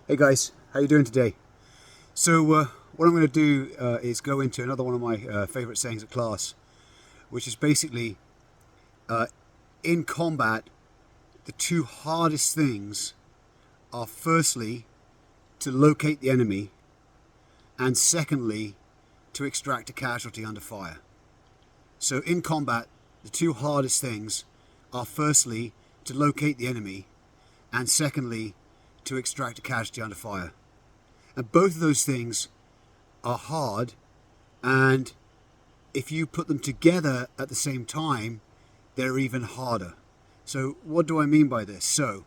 Hey guys, how you doing today? So what I'm going to do is go into another one of my favorite sayings at class, which is basically in combat, the two hardest things are firstly to locate the enemy, and secondly to extract a casualty under fire. So in combat, the two hardest things are firstly to locate the enemy, and secondly to extract a casualty under fire. And both of those things are hard, and if you put them together at the same time, they're even harder. So what do I mean by this? So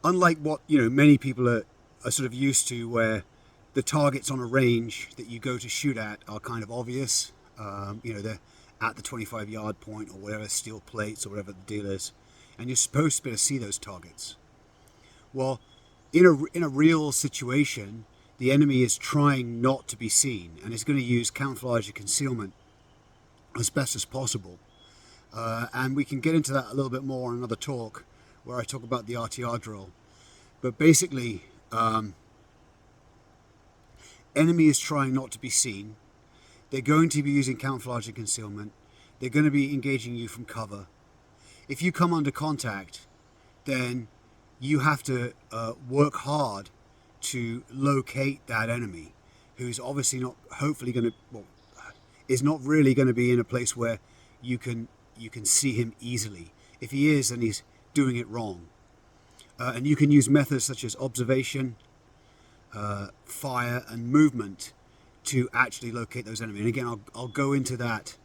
unlike what many people are sort of used to, where the targets on a range that you go to shoot at are kind of obvious, they're at the 25-yard point or whatever, steel plates or whatever the deal is, and you're supposed to be able to see those targets. Well, in a real situation, the enemy is trying not to be seen and is going to use camouflage and concealment as best as possible. And we can get into that a little bit more in another talk where I talk about the RTR drill. But basically, enemy is trying not to be seen. They're going to be using camouflage and concealment. They're going to be engaging you from cover. If you come under contact, then you have to work hard to locate that enemy, who's obviously not, hopefully going to, is not really going to be in a place where you can see him easily. If he is, then he's doing it wrong. And you can use methods such as observation, fire, and movement to actually locate those enemies. And again, I'll go into that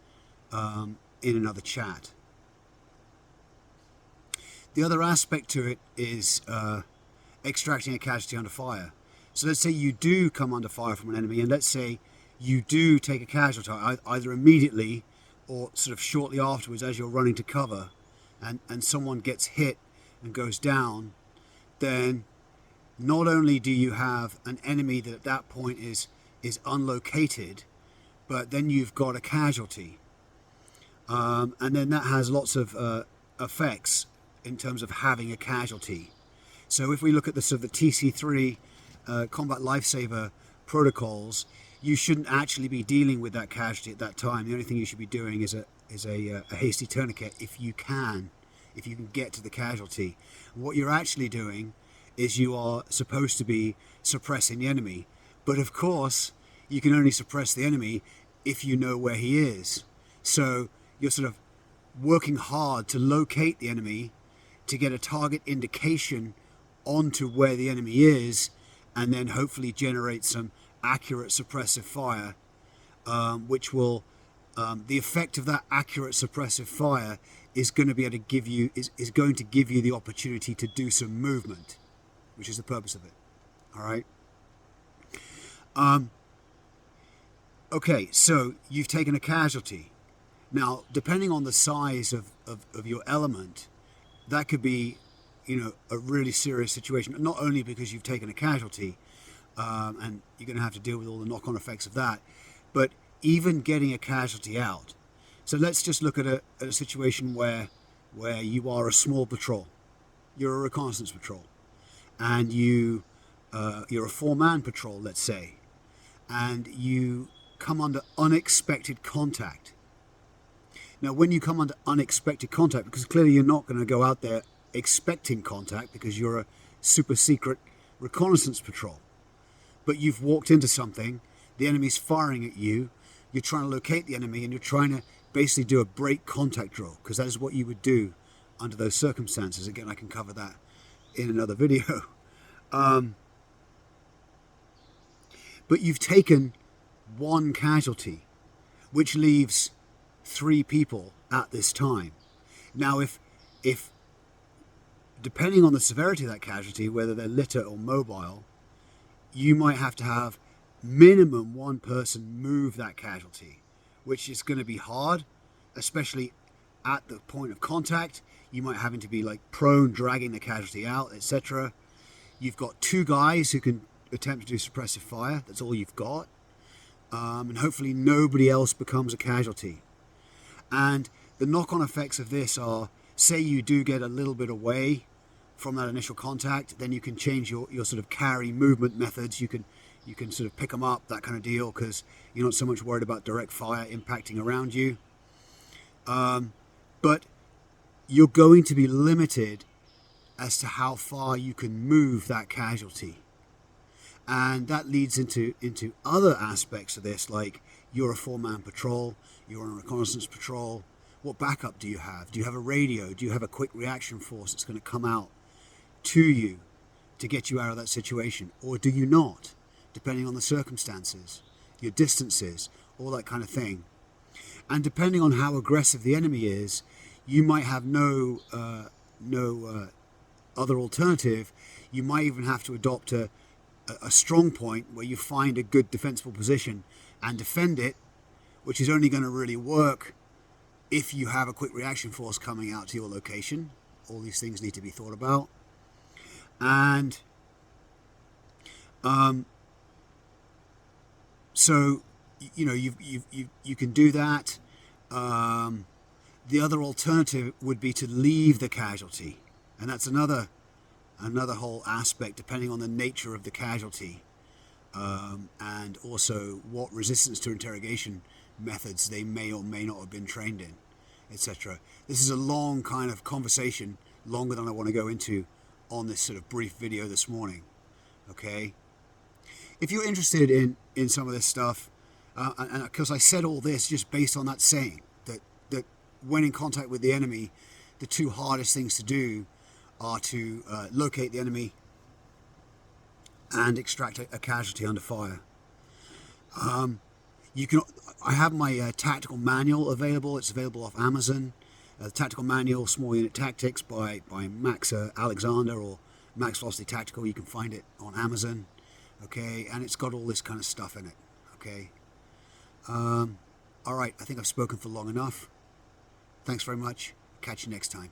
in another chat. The other aspect to it is extracting a casualty under fire. So let's say you do come under fire from an enemy, and let's say you do take a casualty, either immediately or sort of shortly afterwards as you're running to cover, and someone gets hit and goes down, then not only do you have an enemy that at that point is unlocated, but then you've got a casualty. And then that has lots of effects in terms of having a casualty. So if we look at the sort of the TC3 combat lifesaver protocols, you shouldn't actually be dealing with that casualty at that time. The only thing you should be doing is a hasty tourniquet if you can get to the casualty. What you're actually doing is you are supposed to be suppressing the enemy, but of course you can only suppress the enemy if you know where he is. So you're sort of working hard to locate the enemy, to get a target indication onto where the enemy is, and then hopefully generate some accurate suppressive fire, which will, the effect of that accurate suppressive fire is going to be able to give you, is going to give you the opportunity to do some movement, which is the purpose of it. All right. Okay, so you've taken a casualty. Now, depending on the size of your element, that could be, a really serious situation. Not only because you've taken a casualty, and you're going to have to deal with all the knock-on effects of that, but even getting a casualty out. So let's just look at a situation where you are a small patrol. You're a reconnaissance patrol, and you're a 4-man patrol, let's say, and you come under unexpected contact. Now, when you come under unexpected contact, because clearly you're not going to go out there expecting contact because you're a super secret reconnaissance patrol, but you've walked into something, the enemy's firing at you, you're trying to locate the enemy, and you're trying to basically do a break contact drill, because that is what you would do under those circumstances. Again, I can cover that in another video. But you've taken one casualty, which leaves 3 people at this time. Now, if depending on the severity of that casualty, whether they're litter or mobile, you might have to have minimum one person move that casualty, which is going to be hard, especially at the point of contact. You might having to be like prone, dragging the casualty out, etc. You've got 2 guys who can attempt to do suppressive fire. That's all you've got. And hopefully nobody else becomes a casualty. And the knock-on effects of this are, say you do get a little bit away, from that initial contact. Then you can change your sort of carry movement methods. You can sort of pick them up, that kind of deal, because you're not so much worried about direct fire impacting around you. But you're going to be limited as to how far you can move that casualty. And that leads into other aspects of this, like you're a 4-man patrol, you're on a reconnaissance patrol. What backup do you have? Do you have a radio? Do you have a quick reaction force that's going to come out to you to get you out of that situation? Or do you not, depending on the circumstances, your distances, all that kind of thing? And depending on how aggressive the enemy is, you might have no other alternative. You might even have to adopt a strong point where you find a good defensible position and defend it, which is only going to really work if you have a quick reaction force coming out to your location. All these things need to be thought about. And so you can do that. The other alternative would be to leave the casualty, and that's another whole aspect, depending on the nature of the casualty, and also what resistance to interrogation methods they may or may not have been trained in, etc. This is a long kind of conversation, longer than I want to go into on this sort of brief video this morning. Okay, if you're interested in some of this stuff, and because I said all this just based on that saying that when in contact with the enemy, the two hardest things to do are to locate the enemy and extract a casualty under fire. I have my tactical manual available. It's available off Amazon. The tactical manual, Small Unit Tactics by Max Alexander, or Max Velocity Tactical. You can find it on Amazon. Okay, and it's got all this kind of stuff in it. Okay. All right, I think I've spoken for long enough. Thanks very much. Catch you next time.